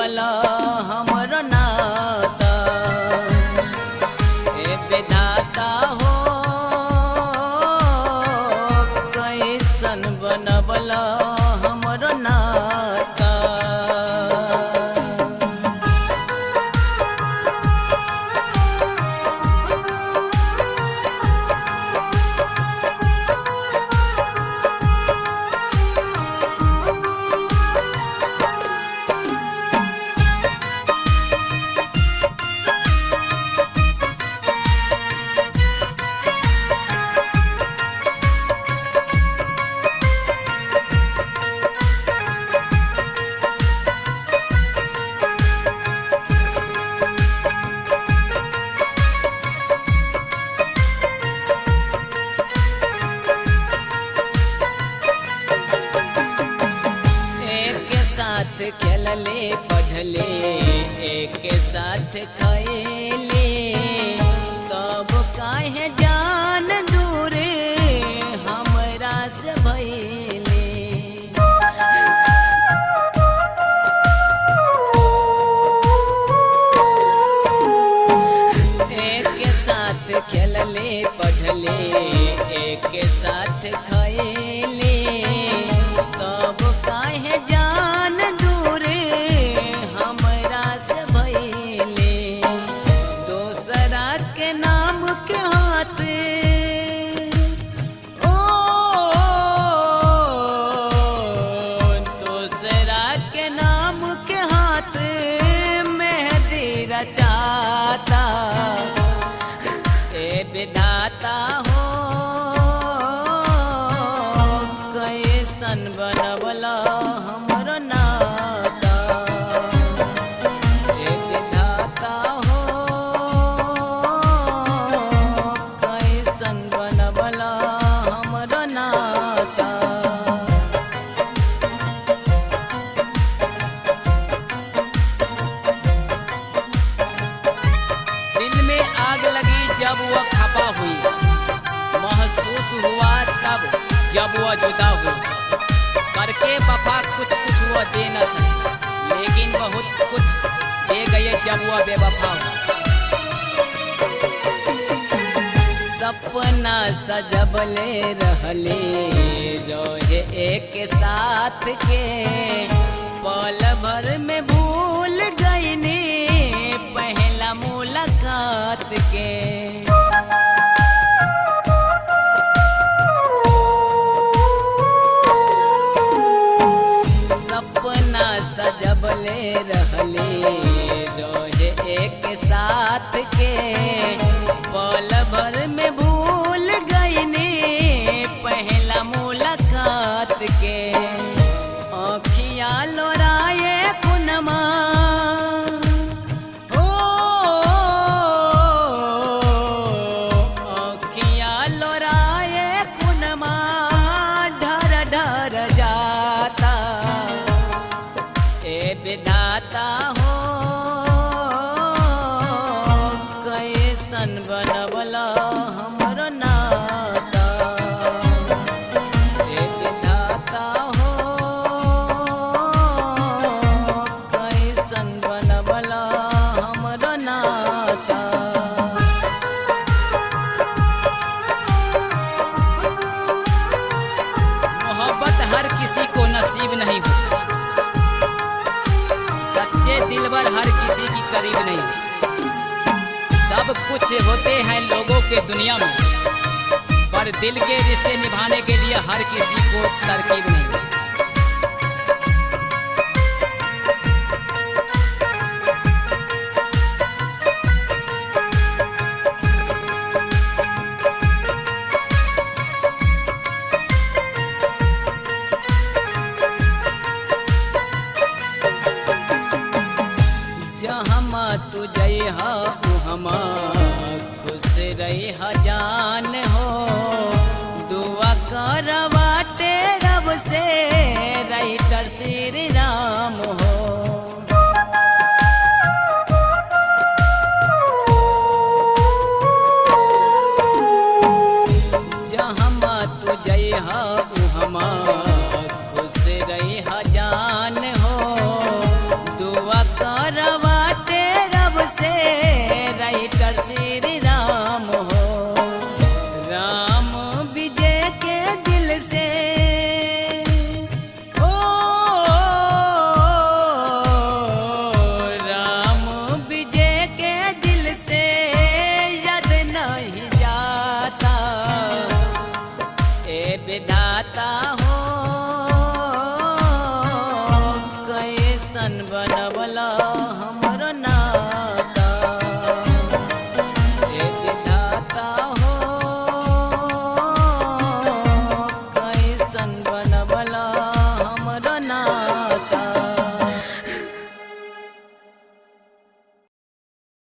बनवला हमरो नाता। ए विधाता हो कैसन बनवला हमरो नाता। खेलले पढ़ले एक साथ खैले तब काहे जान दूर हमरा से भइले। एक साथ खेलले पढ़ले एक साथ खैले तब काहे जान दूर हमरा से भइले। दोसरा के नाम के हाथ ओ दोसरा के नाम के हाथ मेहंदी रचाता। ए विधाता हो कैसन बनवला हमरो नाता। ए विधाता हो कैसन बनवला हमरो नाता। दिल में आग लगी जब वह खपा हुई, महसूस हुआ तब जब वह जुदा हुई। करके वफा कुछ कुछ वो दे न सके, लेकिन बहुत कुछ दे गए जब वो बेवफा हो। सपना सजबले रहले रहे एक साथ के, पल भर में भूल गईनी पहला मुलाकात के। सजबले रहले रहे एक साथ के, पल भर में भूल गईनी पहला मुलाकात के। आँखियाँ लोराए खुनमा हो आँखियाँ लोराए खुनमा ढर ढर जाता। ए विधाता हो कैसन बनवला हमरो नाता। ए विधाता हो कैसन बनवला हमरो नाता। मोहब्बत हर किसी को नसीब नहीं होती, सच्चे दिलबर हर किसी की करीब नहीं। सब कुछ होते हैं लोगों के दुनिया में, पर दिल के रिश्ते निभाने के लिए हर किसी को तरकीब नहीं। जहाँ तू जइहा उहमा खुश रहिहा जान हो। दुआ करवाटे रब से कैसन बनवला